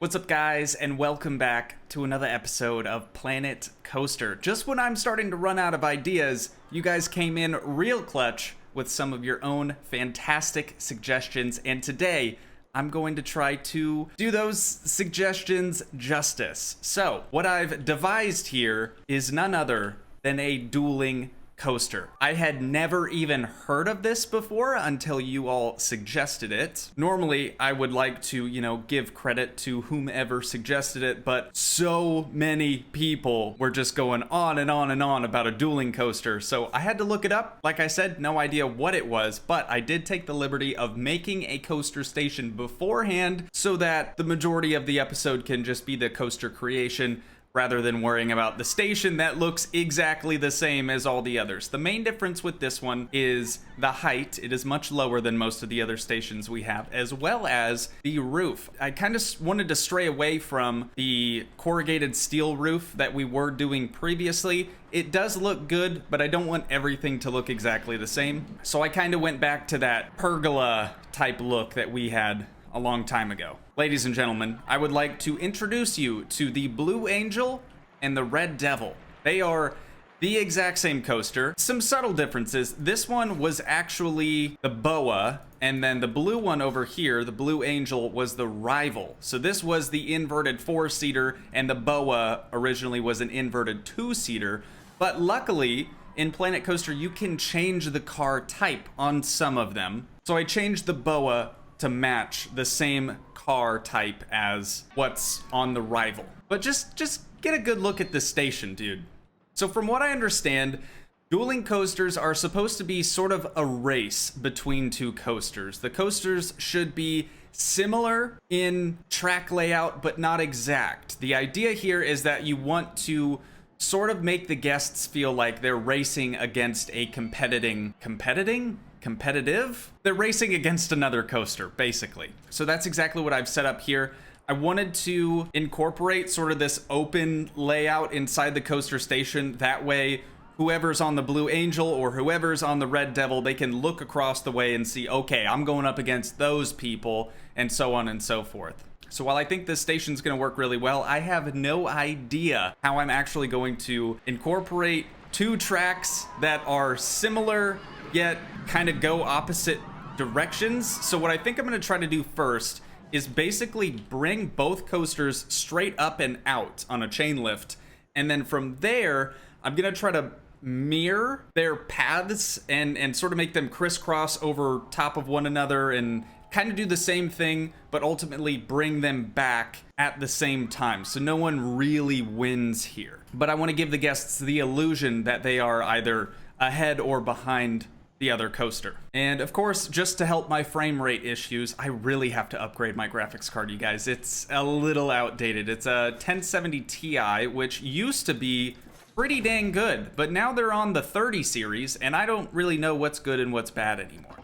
What's up, guys, and welcome back to another episode of Planet Coaster. Just when I'm starting to run out of ideas, you guys came in real clutch with some of your own fantastic suggestions, and today I'm going to try to do those suggestions justice. So, what I've devised here is none other than a dueling coaster. I had never even heard of this before until you all suggested it. Normally, I would like to, give credit to whomever suggested it, but so many people were just going on and on and on about a dueling coaster, so I had to look it up. Like I said, no idea what it was, but I did take the liberty of making a coaster station beforehand so that the majority of the episode can just be the coaster creation, rather than worrying about the station that looks exactly the same as all the others. The main difference with this one is the height. It is much lower than most of the other stations we have, as well as the roof. I kind of wanted to stray away from the corrugated steel roof that we were doing previously. It does look good, but I don't want everything to look exactly the same. So I kind of went back to that pergola type look that we had a long time ago. Ladies and gentlemen, I would like to introduce you to the Blue Angel and the Red Devil. They are the exact same coaster. Some subtle differences. This one was actually the Boa, and then the blue one over here, the Blue Angel, was the rival. So this was the inverted 4-seater, and the Boa originally was an inverted 2-seater. But luckily, in Planet Coaster, you can change the car type on some of them. So I changed the Boa to match the same car type as what's on the rival. But just get a good look at the station, dude. So from what I understand, dueling coasters are supposed to be sort of a race between two coasters. The coasters should be similar in track layout, but not exact. The idea here is that you want to sort of make the guests feel like they're racing against a competitive? They're racing against another coaster, basically. So that's exactly what I've set up here. I wanted to incorporate sort of this open layout inside the coaster station. That way, whoever's on the Blue Angel or whoever's on the Red Devil, they can look across the way and see, okay, I'm going up against those people, and so on and so forth. So while I think this station's gonna work really well, I have no idea how I'm actually going to incorporate two tracks that are similar yet kind of go opposite directions. So what I think I'm going to try to do first is basically bring both coasters straight up and out on a chain lift, and then from there I'm going to try to mirror their paths and sort of make them crisscross over top of one another and kind of do the same thing, but ultimately bring them back at the same time. So no one really wins here. But I want to give the guests the illusion that they are either ahead or behind the other coaster. And of course, just to help my frame rate issues, I really have to upgrade my graphics card, you guys. It's a little outdated. It's a 1070 Ti, which used to be pretty dang good, but now they're on the 30 series, and I don't really know what's good and what's bad anymore.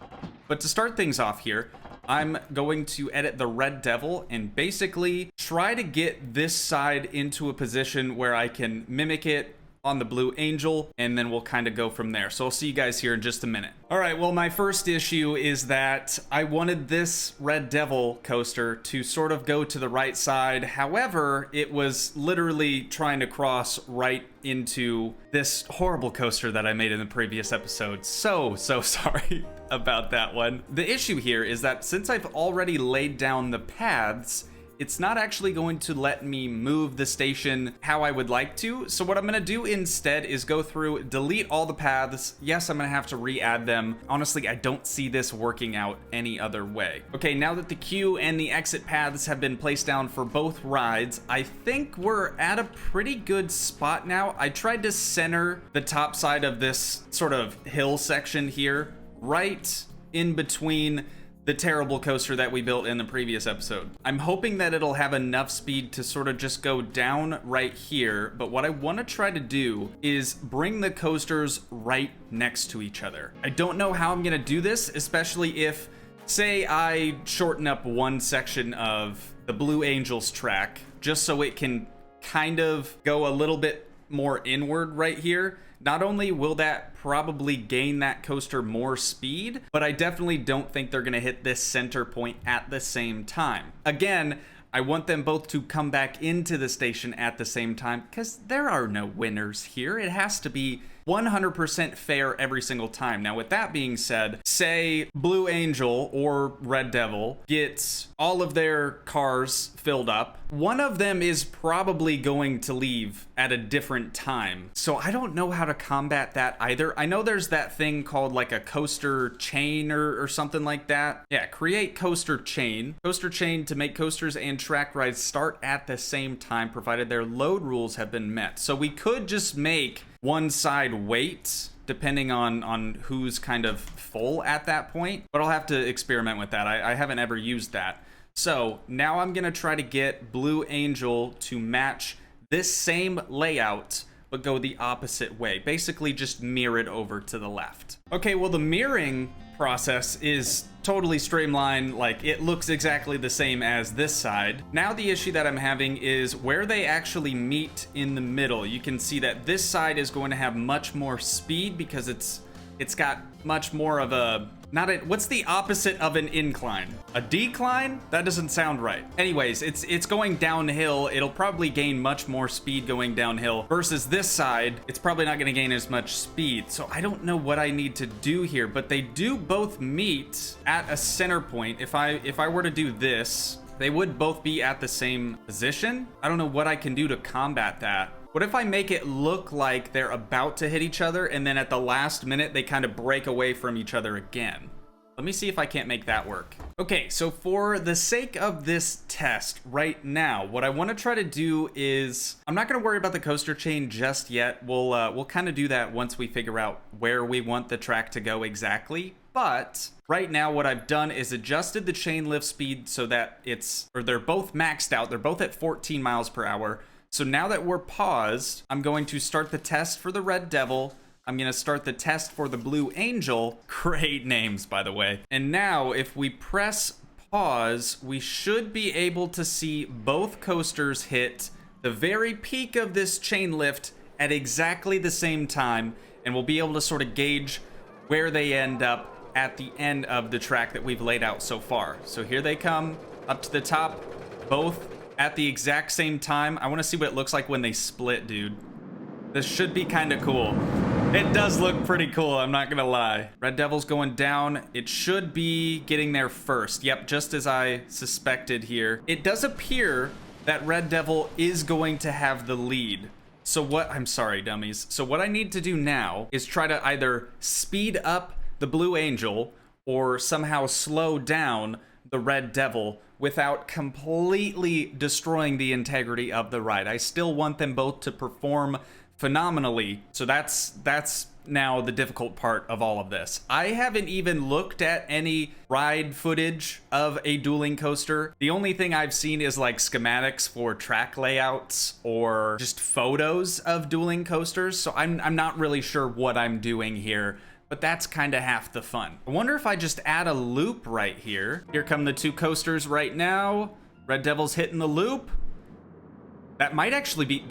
But to start things off here, I'm going to edit the Red Devil and basically try to get this side into a position where I can mimic it on the Blue Angel, and then we'll kind of go from there. So I'll see you guys here in just a minute. All right, well, my first issue is that I wanted this Red Devil coaster to sort of go to the right side. However, it was literally trying to cross right into this horrible coaster that I made in the previous episode. So sorry about that one. The issue here is that since I've already laid down the paths, it's not actually going to let me move the station how I would like to. So what I'm gonna do instead is go through, delete all the paths. Yes, I'm gonna have to re-add them. Honestly, I don't see this working out any other way. Okay, now that the queue and the exit paths have been placed down for both rides, I think we're at a pretty good spot now. I tried to center the top side of this sort of hill section here, right in between the terrible coaster that we built in the previous episode. I'm hoping that it'll have enough speed to sort of just go down right here, but what I want to try to do is bring the coasters right next to each other. I don't know how I'm gonna do this, especially if, say, I shorten up one section of the Blue Angels track, just so it can kind of go a little bit more inward right here. Not only will that probably gain that coaster more speed, but I definitely don't think they're gonna hit this center point at the same time. Again, I want them both to come back into the station at the same time, because there are no winners here. It has to be 100% fair every single time. Now, with that being said, say Blue Angel or Red Devil gets all of their cars filled up. One of them is probably going to leave at a different time. So I don't know how to combat that either. I know there's that thing called like a coaster chain or something like that. Yeah, create coaster chain. Coaster chain to make coasters and track rides start at the same time, provided their load rules have been met. So we could just make one side wait, depending on who's kind of full at that point, but I'll have to experiment with that. I haven't ever used that. So now I'm gonna try to get Blue Angel to match this same layout, but go the opposite way. Basically just mirror it over to the left. Okay, well, the mirroring process is totally streamlined. Like, it looks exactly the same as this side. Now the issue that I'm having is where they actually meet in the middle. You can see that this side is going to have much more speed because it's got much more of a, what's the opposite of an incline? A decline? That doesn't sound right. Anyways, it's going downhill. It'll probably gain much more speed going downhill versus this side. It's probably not going to gain as much speed. So I don't know what I need to do here, but they do both meet at a center point. If I were to do this, they would both be at the same position. I don't know what I can do to combat that. What if I make it look like they're about to hit each other and then at the last minute they kind of break away from each other again? Let me see if I can't make that work. Okay, so for the sake of this test right now, what I want to try to do is, I'm not going to worry about the coaster chain just yet. We'll kind of do that once we figure out where we want the track to go exactly. But right now what I've done is adjusted the chain lift speed so that they're both maxed out. They're both at 14 miles per hour. So now that we're paused, I'm going to start the test for the Red Devil. I'm going to start the test for the Blue Angel. Great names, by the way. And now if we press pause, we should be able to see both coasters hit the very peak of this chain lift at exactly the same time. And we'll be able to sort of gauge where they end up at the end of the track that we've laid out so far. So here they come up to the top, both at the exact same time. I want to see what it looks like when they split, dude. This should be kind of cool. It does look pretty cool, I'm not gonna lie. Red Devil's going down. It should be getting there first. Yep, just as I suspected here. It does appear that Red Devil is going to have the lead. So I'm sorry, dummies. So what I need to do now is try to either speed up the Blue Angel or somehow slow down the Red Devil without completely destroying the integrity of the ride. I still want them both to perform phenomenally. So that's now the difficult part of all of this. I haven't even looked at any ride footage of a dueling coaster. The only thing I've seen is like schematics for track layouts or just photos of dueling coasters. So I'm not really sure what I'm doing here, but that's kind of half the fun. I wonder if I just add a loop right here. Here come the two coasters right now. Red Devil's hitting the loop. That might actually be,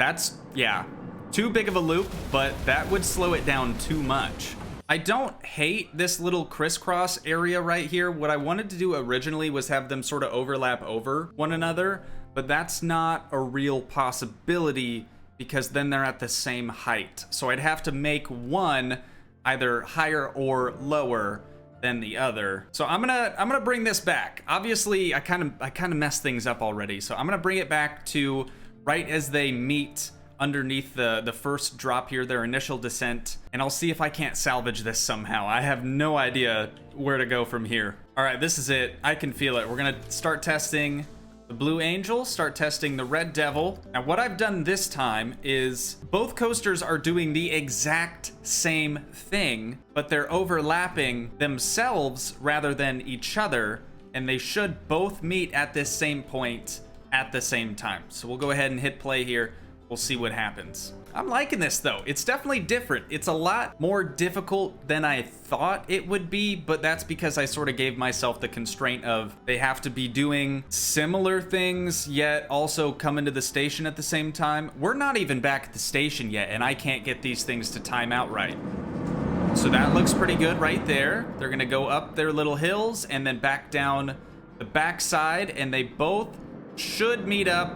yeah, too big of a loop, but that would slow it down too much. I don't hate this little crisscross area right here. What I wanted to do originally was have them sort of overlap over one another, but that's not a real possibility because then they're at the same height. So I'd have to make one either higher or lower than the other. So I'm gonna bring this back. Obviously, I kind of messed things up already. So I'm gonna bring it back to right as they meet underneath the first drop here, their initial descent, and I'll see if I can't salvage this somehow. I have no idea where to go from here. All right, this is it. I can feel it. We're gonna start testing the Blue Angel, start testing the Red Devil. Now what I've done this time is both coasters are doing the exact same thing, but they're overlapping themselves rather than each other, and they should both meet at this same point at the same time. So we'll go ahead and hit play here. We'll see what happens. I'm liking this though. It's definitely different. It's a lot more difficult than I thought it would be, but that's because I sort of gave myself the constraint of they have to be doing similar things yet also come into the station at the same time. We're not even back at the station yet, and I can't get these things to time out right. So that looks pretty good right there. They're gonna go up their little hills and then back down the backside, and they both should meet up,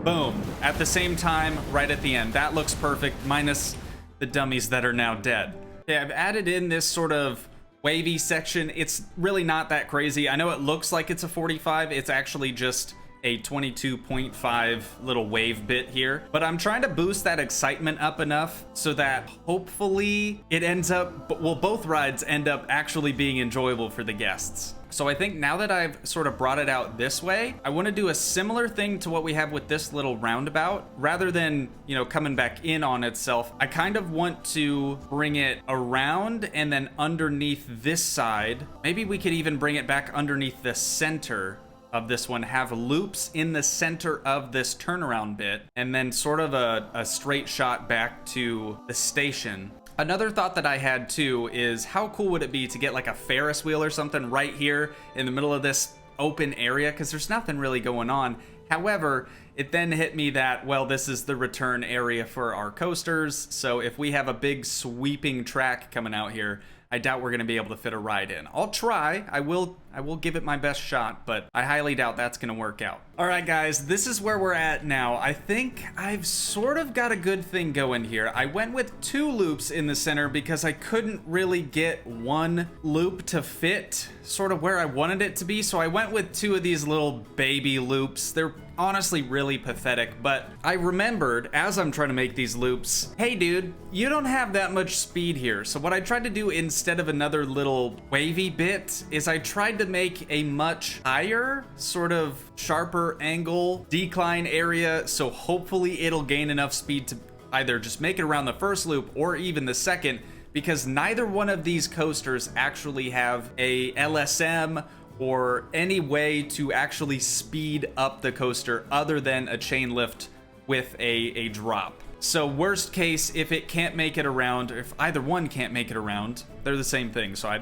boom, at the same time, right at the end. That looks perfect, minus the dummies that are now dead. Okay, I've added in this sort of wavy section. It's really not that crazy. I know it looks like it's a 45. It's actually just a 22.5 little wave bit here, but I'm trying to boost that excitement up enough so that hopefully it ends up, well, both rides end up actually being enjoyable for the guests. So I think now that I've sort of brought it out this way, I want to do a similar thing to what we have with this little roundabout. Rather than, you know, coming back in on itself, I kind of want to bring it around and then underneath this side. Maybe we could even bring it back underneath the center of this one, have loops in the center of this turnaround bit, and then sort of a straight shot back to the station. Another thought that I had too is how cool would it be to get like a Ferris wheel or something right here in the middle of this open area, because there's nothing really going on. However, it then hit me that, well, this is the return area for our coasters, so if we have a big sweeping track coming out here, I doubt we're going to be able to fit a ride in. I'll try. I will give it my best shot, but I highly doubt that's going to work out. All right, guys, this is where we're at now. I think I've sort of got a good thing going here. I went with 2 loops in the center because I couldn't really get one loop to fit sort of where I wanted it to be. So I went with 2 of these little baby loops. They're honestly really pathetic, but I remembered as I'm trying to make these loops, hey dude, you don't have that much speed here. So what I tried to do instead of another little wavy bit is I tried to make a much higher, sort of sharper angle decline area, so hopefully it'll gain enough speed to either just make it around the first loop or even the second, because neither one of these coasters actually have a LSM or any way to actually speed up the coaster other than a chain lift with a drop. So worst case, if it can't make it around, if either one can't make it around, they're the same thing, so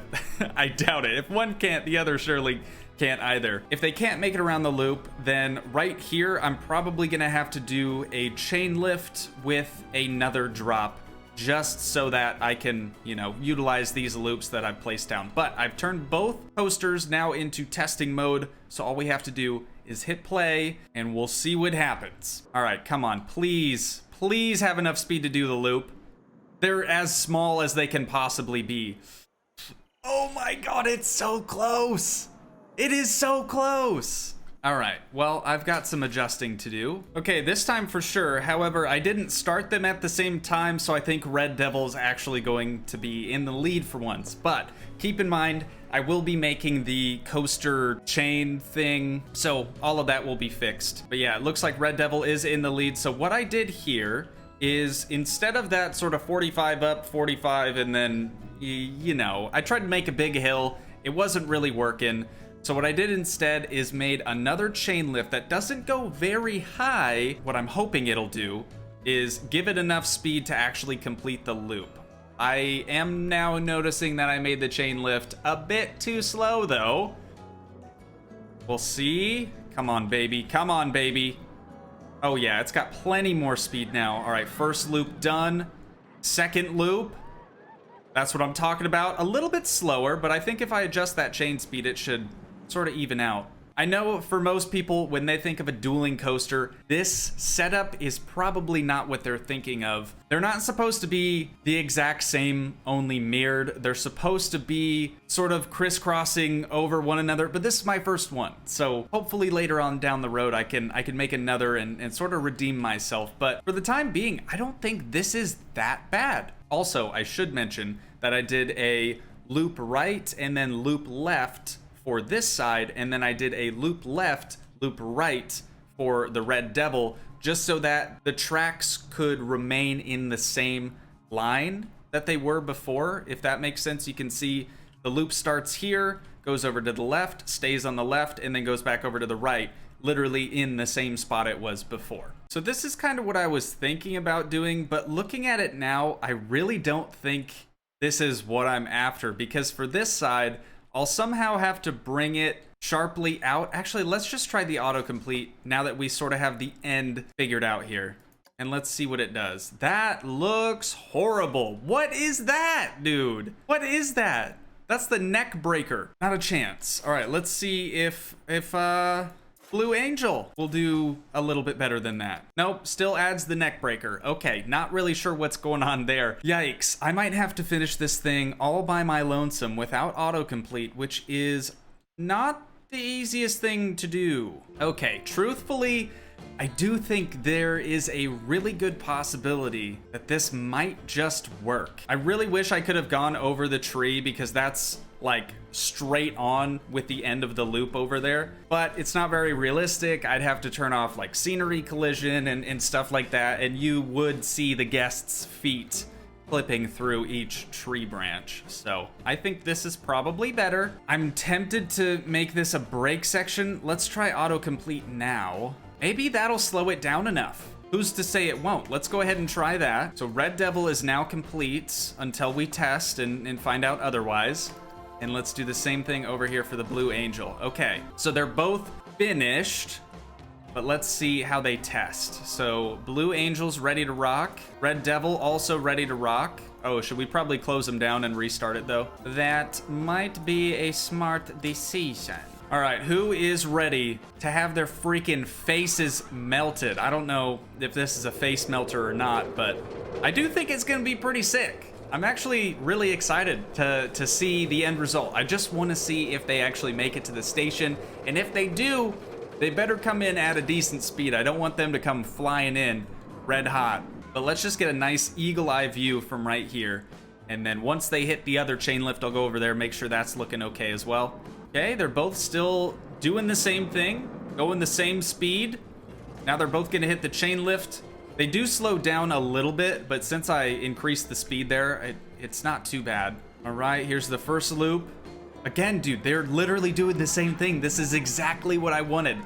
I doubt it. If one can't, the other surely can't either. If they can't make it around the loop, then right here, I'm probably gonna have to do a chain lift with another drop, just so that I can, you know, utilize these loops that I've placed down. But I've turned both coasters now into testing mode, so all we have to do is hit play and we'll see what happens. All right, come on, please have enough speed to do the loop. They're as small as they can possibly be. Oh my God, it's so close. It is so close. All right, well, I've got some adjusting to do. Okay, this time for sure. However, I didn't start them at the same time, so I think Red Devil's actually going to be in the lead for once. But keep in mind, I will be making the coaster chain thing, so all of that will be fixed. But yeah, it looks like Red Devil is in the lead. So what I did here is instead of that sort of 45 up, 45, and then, you know, I tried to make a big hill. It wasn't really working. So what I did instead is made another chain lift that doesn't go very high. What I'm hoping it'll do is give it enough speed to actually complete the loop. I am now noticing that I made the chain lift a bit too slow though. We'll see. Come on, baby. Come on, baby. Oh yeah, it's got plenty more speed now. All right, first loop done. Second loop. That's what I'm talking about. A little bit slower, but I think if I adjust that chain speed, it should sort of even out. I know for most people, when they think of a dueling coaster, this setup is probably not what they're thinking of. They're not supposed to be the exact same, only mirrored. They're supposed to be sort of crisscrossing over one another, but this is my first one. So hopefully later on down the road, I can make another and sort of redeem myself. But for the time being, I don't think this is that bad. Also, I should mention that I did a loop right and then loop left for this side, and then I did a loop left, loop right for the Red Devil, just so that the tracks could remain in the same line that they were before, if that makes sense. You can see the loop starts here, goes over to the left, stays on the left, and then goes back over to the right, literally in the same spot it was before. So this is kind of what I was thinking about doing, but looking at it now, I really don't think this is what I'm after, because for this side, I'll somehow have to bring it sharply out. Actually, let's just try the autocomplete now that we sort of have the end figured out here. And let's see what it does. That looks horrible. What is that, dude? What is that? That's the neck breaker. Not a chance. All right, let's see if Blue Angel will do a little bit better than that. Nope, still adds the neck breaker. Okay, not really sure what's going on there. Yikes, I might have to finish this thing all by my lonesome without autocomplete, which is not the easiest thing to do. Okay, truthfully, I do think there is a really good possibility that this might just work. I really wish I could have gone over the tree because that's like straight on with the end of the loop over there, but it's not very realistic. I'd have to turn off like scenery collision and stuff like that, and you would see the guests' feet clipping through each tree branch. So I think this is probably better. I'm tempted to make this a break section. Let's try autocomplete now. Maybe that'll slow it down enough. Who's to say it won't? Let's go ahead and try that. So Red Devil is now complete until we test and find out otherwise. And let's do the same thing over here for the Blue Angel. Okay, so they're both finished, but let's see how they test. So Blue Angel's ready to rock. Red Devil also ready to rock. Oh, should we probably close them down and restart it though? That might be a smart decision. All right, who is ready to have their freaking faces melted? I don't know if this is a face melter or not, but I do think it's gonna be pretty sick. I'm actually really excited to see the end result. I just want to see if they actually make it to the station, and if they do, they better come in at a decent speed. I don't want them to come flying in red hot. But let's just get a nice eagle eye view from right here, and then once they hit the other chain lift, I'll go over there, make sure that's looking okay as well. Okay, they're both still doing the same thing, going the same speed. Now they're both gonna hit the chain lift. They do slow down a little bit, but since I increased the speed there, it's not too bad. All right, here's the first loop. Again, dude, they're literally doing the same thing. This is exactly what I wanted.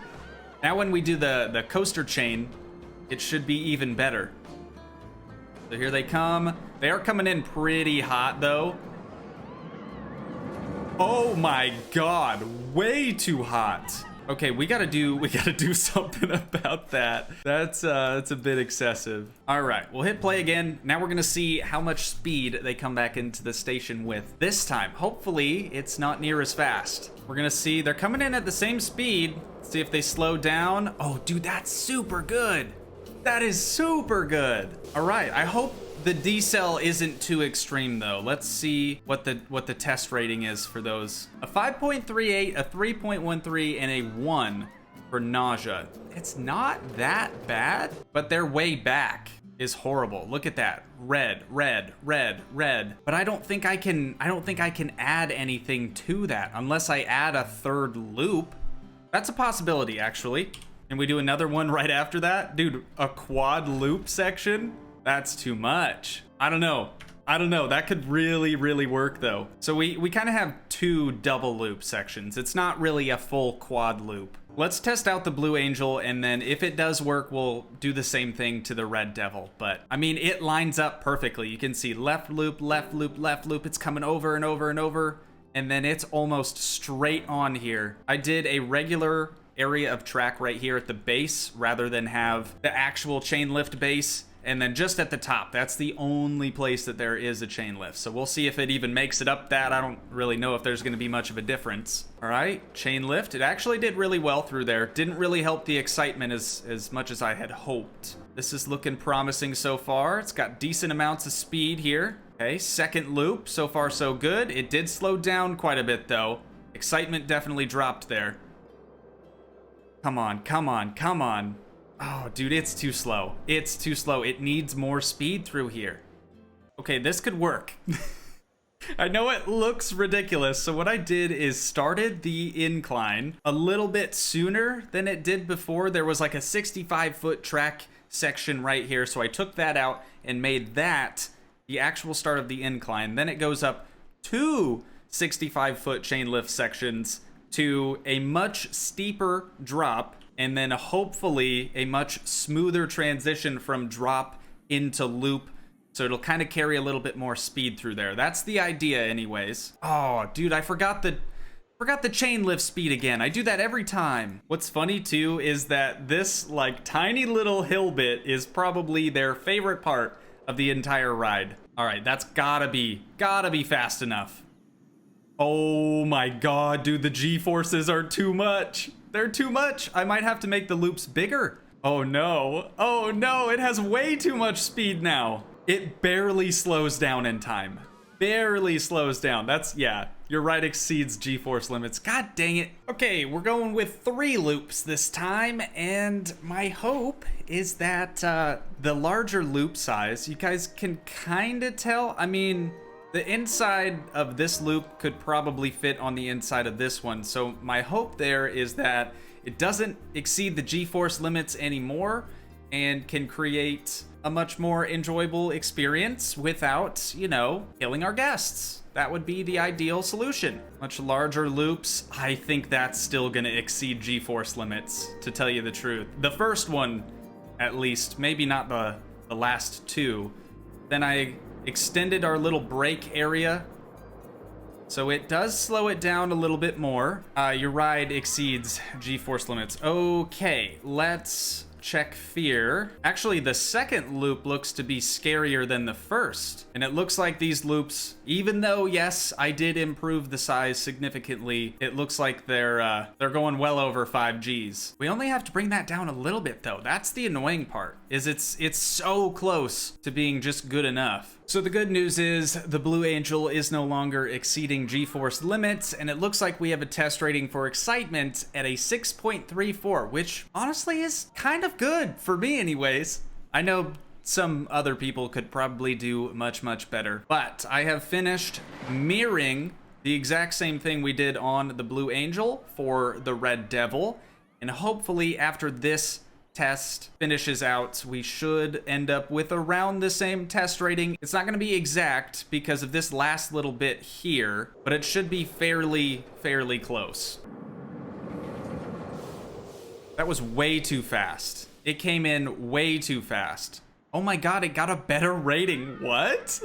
Now when we do the coaster chain, it should be even better. So here they come. They are coming in pretty hot though. Oh my God, way too hot. Okay, we gotta do something about that. That's a bit excessive. All right, we'll hit play again. Now we're gonna see how much speed they come back into the station with. This time, hopefully, it's not near as fast. We're gonna see, they're coming in at the same speed. See if they slow down. Oh, dude, that's super good. That is super good. All right, I hope the decel isn't too extreme though. Let's see what the test rating is for those. A 5.38, a 3.13, and a 1 for nausea. It's not that bad, but their way back is horrible. Look at that. Red, red, red, red. But I don't think I can add anything to that unless I add a third loop. That's a possibility actually. Can we do another one right after that? Dude, a quad loop section? That's too much. I don't know. That could really, really work though. So we kind of have two double loop sections. It's not really a full quad loop. Let's test out the Blue Angel, and then if it does work, we'll do the same thing to the Red Devil. But I mean, it lines up perfectly. You can see left loop, left loop, left loop. It's coming over and over and over. And then it's almost straight on here. I did a regular area of track right here at the base rather than have the actual chain lift base. And then just at the top, that's the only place that there is a chain lift. So we'll see if it even makes it up that. I don't really know if there's gonna be much of a difference. All right, chain lift. It actually did really well through there. Didn't really help the excitement as much as I had hoped. This is looking promising so far. It's got decent amounts of speed here. Okay, second loop, so far so good. It did slow down quite a bit though. Excitement definitely dropped there. Come on, come on, come on. Oh, dude, it's too slow. It's too slow. It needs more speed through here. Okay, this could work. I know it looks ridiculous. So what I did is started the incline a little bit sooner than it did before. There was like a 65-foot track section right here. So I took that out and made that the actual start of the incline. Then it goes up 2 65-foot chain lift sections to a much steeper drop, and then hopefully a much smoother transition from drop into loop. So it'll kind of carry a little bit more speed through there. That's the idea anyways. Oh, dude, I forgot the chain lift speed again. I do that every time. What's funny too is that this like tiny little hill bit is probably their favorite part of the entire ride. All right, that's gotta be fast enough. Oh my God, dude, the G-forces are too much. They're too much. I might have to make the loops bigger. Oh no. Oh no, it has way too much speed now. It barely slows down in time. Barely slows down. That's, yeah, your ride exceeds G-force limits. God dang it. Okay, we're going with 3 loops this time, and my hope is that the larger loop size, you guys can kind of tell. I mean, the inside of this loop could probably fit on the inside of this one, so my hope there is that it doesn't exceed the G-force limits anymore and can create a much more enjoyable experience without, you know, killing our guests. That would be the ideal solution. Much larger loops, I think that's still gonna exceed G-force limits, to tell you the truth. The first one, at least, maybe not the last 2. Then I extended our little break area, so it does slow it down a little bit more. Your ride exceeds G-force limits. Okay, let's check fear. Actually, the second loop looks to be scarier than the first. And it looks like these loops, even though, yes, I did improve the size significantly, it looks like they're going well over 5 Gs. We only have to bring that down a little bit though. That's the annoying part, is it's so close to being just good enough. So the good news is the Blue Angel is no longer exceeding G-force limits, and it looks like we have a test rating for excitement at a 6.34, which honestly is kind of good for me anyways. I know some other people could probably do much, much better, but I have finished mirroring the exact same thing we did on the Blue Angel for the Red Devil, and hopefully after this test finishes out, we should end up with around the same test rating. It's not going to be exact because of this last little bit here, but it should be fairly close. That was way too fast. It came in way too fast. Oh my god, it got a better rating. What?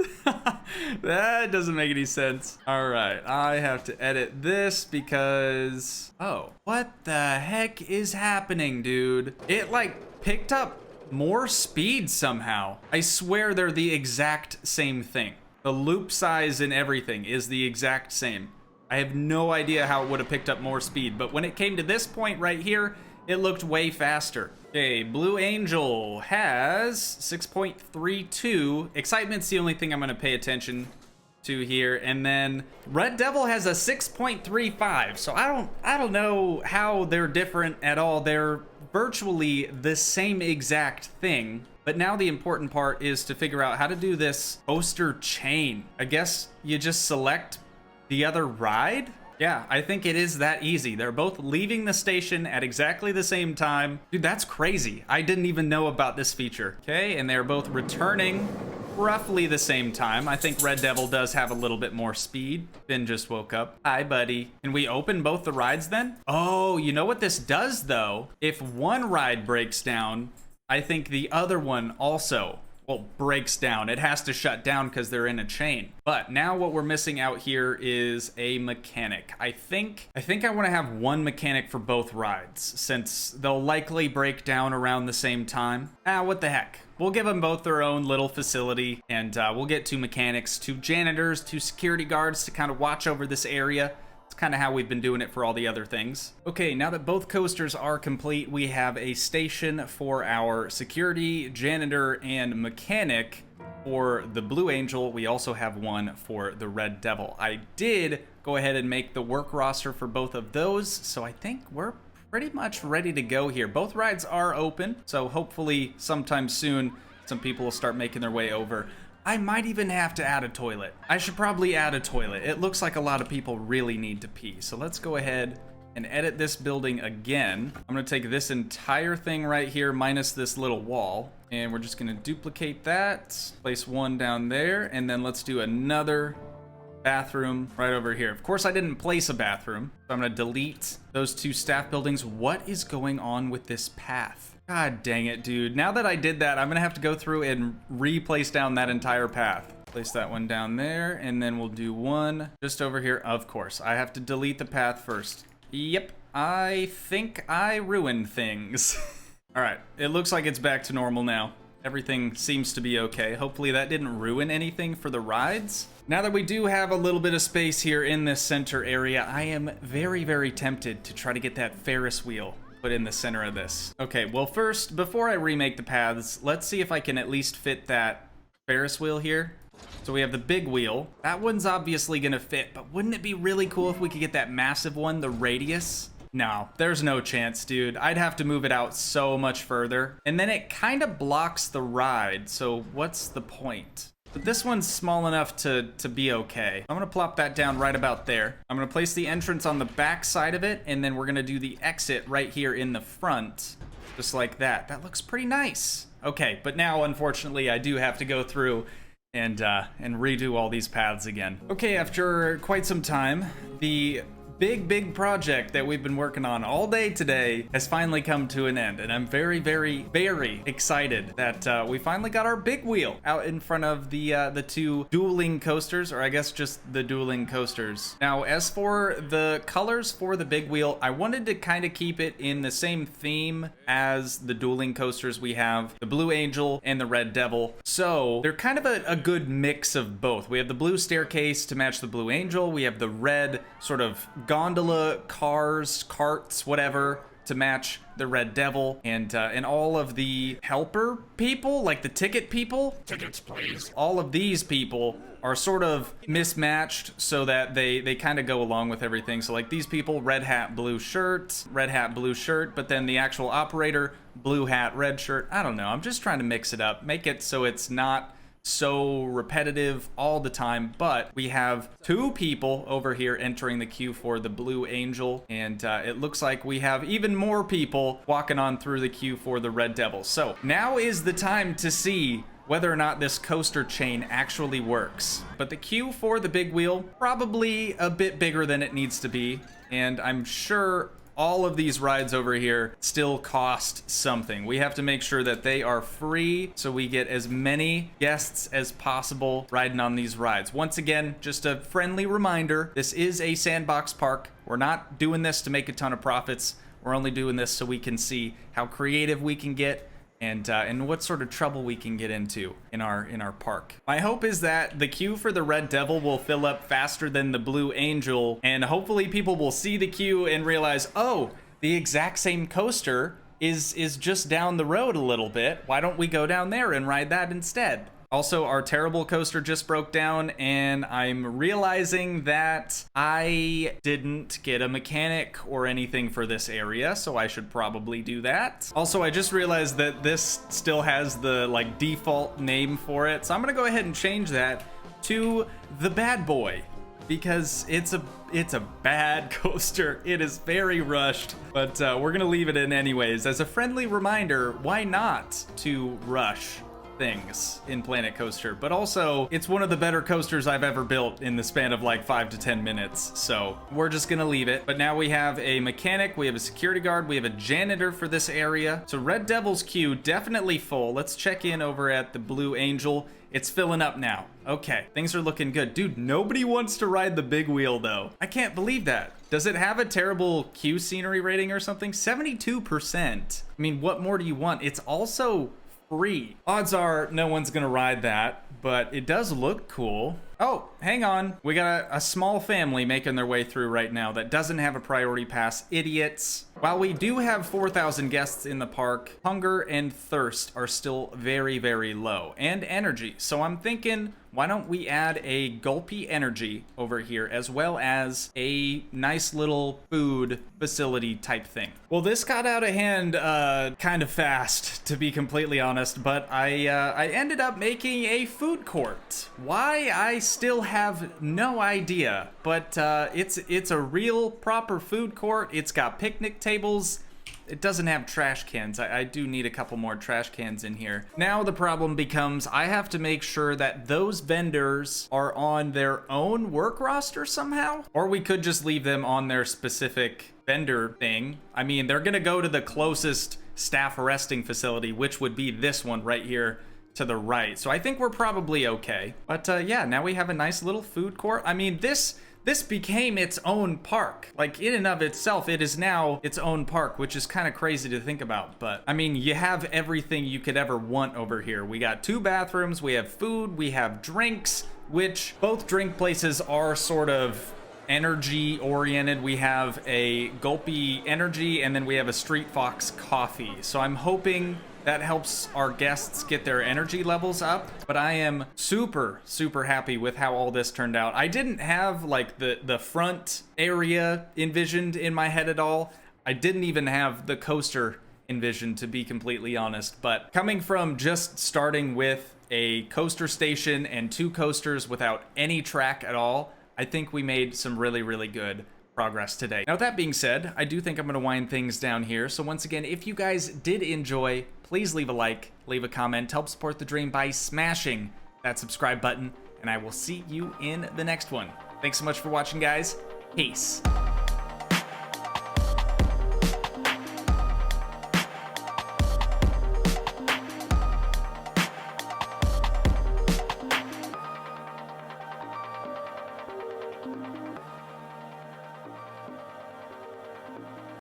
That doesn't make any sense. All right, I have to edit this because... Oh, what the heck is happening, dude? It like picked up more speed somehow. I swear they're the exact same thing. The loop size and everything is the exact same. I have no idea how it would have picked up more speed, but when it came to this point right here, it looked way faster. Okay, Blue Angel has 6.32. Excitement's the only thing I'm gonna pay attention to here, and then Red Devil has a 6.35. So I don't know how they're different at all. They're virtually the same exact thing. But now the important part is to figure out how to do this coaster chain. I guess you just select the other ride? Yeah, I think it is that easy. They're both leaving the station at exactly the same time. Dude, that's crazy. I didn't even know about this feature. Okay, and they're both returning roughly the same time. I think Red Devil does have a little bit more speed. Finn just woke up. Hi, buddy. Can we open both the rides then? Oh, you know what this does though? If one ride breaks down, I think the other one also, well, breaks down. It has to shut down because they're in a chain. But now what we're missing out here is a mechanic. I think I want to have one mechanic for both rides since they'll likely break down around the same time. What the heck? We'll give them both their own little facility, and we'll get 2 mechanics, 2 janitors, 2 security guards to kind of watch over this area. It's kind of how we've been doing it for all the other things. Okay, now that both coasters are complete, we have a station for our security, janitor, and mechanic. For the Blue Angel, we also have one for the Red Devil. I did go ahead and make the work roster for both of those, so I think we're pretty much ready to go here. Both rides are open, so hopefully sometime soon some people will start making their way over. I might even have to add a toilet. I should probably add a toilet. It looks like a lot of people really need to pee. So let's go ahead and edit this building again. I'm gonna take this entire thing right here minus this little wall, and we're just gonna duplicate that, place one down there, and then let's do another bathroom right over here. Of course, I didn't place a bathroom, so I'm gonna delete those 2 staff buildings. What is going on with this path? God dang it, dude. Now that I did that, I'm gonna have to go through and replace down that entire path. Place that one down there, and then we'll do one just over here. Of course, I have to delete the path first. Yep, I think I ruined things. All right, it looks like it's back to normal now. Everything seems to be okay. Hopefully that didn't ruin anything for the rides. Now that we do have a little bit of space here in this center area, I am very, very tempted to try to get that Ferris wheel put in the center of this. Okay, well first, before I remake the paths, let's see if I can at least fit that Ferris wheel here. So we have the big wheel. That one's obviously gonna fit, but wouldn't it be really cool if we could get that massive one, the radius? No, there's no chance, dude. I'd have to move it out so much further. And then it kind of blocks the ride, so what's the point? But this one's small enough to be okay. I'm gonna plop that down right about there. I'm gonna place the entrance on the back side of it, and then we're gonna do the exit right here in the front, just like that. That looks pretty nice. Okay, but now, unfortunately, I do have to go through and redo all these paths again. Okay, after quite some time, the big project that we've been working on all day today has finally come to an end, and I'm very, very, very excited that we finally got our big wheel out in front of the two dueling coasters, or I guess just the dueling coasters. Now, as for the colors for the big wheel, I wanted to kind of keep it in the same theme as the dueling coasters we have, the Blue Angel and the Red Devil. So they're kind of a good mix of both. We have the blue staircase to match the Blue Angel. We have the red sort of gondola, cars, carts, whatever, to match the Red Devil, and all of the helper people, like the ticket people. Tickets, please. All of these people are sort of mismatched so that they kind of go along with everything. So like these people, red hat, blue shirt, but then the actual operator, blue hat, red shirt. I don't know. I'm just trying to mix it up, make it so it's not so repetitive all the time. But we have two people over here entering the queue for the Blue Angel, and it looks like we have even more people walking on through the queue for the Red Devil. So now is the time to see whether or not this coaster chain actually works. But the queue for the big wheel, probably a bit bigger than it needs to be, and I'm sure all of these rides over here still cost something. We have to make sure that they are free so we get as many guests as possible riding on these rides. Once again, just a friendly reminder, this is a Sandbox park. We're not doing this to make a ton of profits. We're only doing this so we can see how creative we can get and what sort of trouble we can get into in our park. My hope is that the queue for the Red Devil will fill up faster than the Blue Angel, and hopefully people will see the queue and realize, oh, the exact same coaster is just down the road a little bit. Why don't we go down there and ride that instead? Also, our terrible coaster just broke down, and I'm realizing that I didn't get a mechanic or anything for this area, so I should probably do that. Also, I just realized that this still has the like default name for it, so I'm gonna go ahead and change that to the Bad Boy, because it's a bad coaster. It is very rushed, but we're gonna leave it in anyways. As a friendly reminder, why not to rush things in Planet Coaster? But also, it's one of the better coasters I've ever built in the span of like 5 to 10 minutes, so we're just gonna leave it. But now we have a mechanic, we have a security guard, we have a janitor for this area. So Red Devil's queue definitely full. Let's check in over at the Blue Angel. It's filling up now. Okay, things are looking good. Dude, nobody wants to ride the big wheel though. I can't believe that. Does it have a terrible queue scenery rating or something? 72%. I mean, what more do you want? It's also free. Odds are no one's gonna ride that, but it does look cool. Oh, hang on. We got a small family making their way through right now that doesn't have a priority pass. Idiots. While we do have 4,000 guests in the park, hunger and thirst are still very, very low, and energy. So I'm thinking, why don't we add a gulpy energy over here, as well as a nice little food facility type thing. Well, this got out of hand kind of fast, to be completely honest, but I ended up making a food court. Why? I still have no idea, but it's a real proper food court. It's got picnic tables. It doesn't have trash cans. I do need a couple more trash cans in here. Now the problem becomes I have to make sure that those vendors are on their own work roster somehow, or we could just leave them on their specific vendor thing. I mean, they're gonna go to the closest staff resting facility, which would be this one right here to the right. So I think we're probably okay. But yeah, now we have a nice little food court. I mean, this this became its own park. Like, in and of itself, it is now its own park, which is kind of crazy to think about. But I mean, you have everything you could ever want over here. We got 2 bathrooms, we have food, we have drinks, which both drink places are sort of energy oriented. We have a Gulpy Energy, and then we have a Street Fox Coffee. So I'm hoping that helps our guests get their energy levels up. But I am super, super happy with how all this turned out. I didn't have like the front area envisioned in my head at all. I didn't even have the coaster envisioned, to be completely honest. But coming from just starting with a coaster station and 2 coasters without any track at all, I think we made some really, really good progress today. Now, with that being said, I do think I'm going to wind things down here. So once again, if you guys did enjoy, please leave a like, leave a comment, help support the dream by smashing that subscribe button, and I will see you in the next one. Thanks so much for watching, guys. Peace.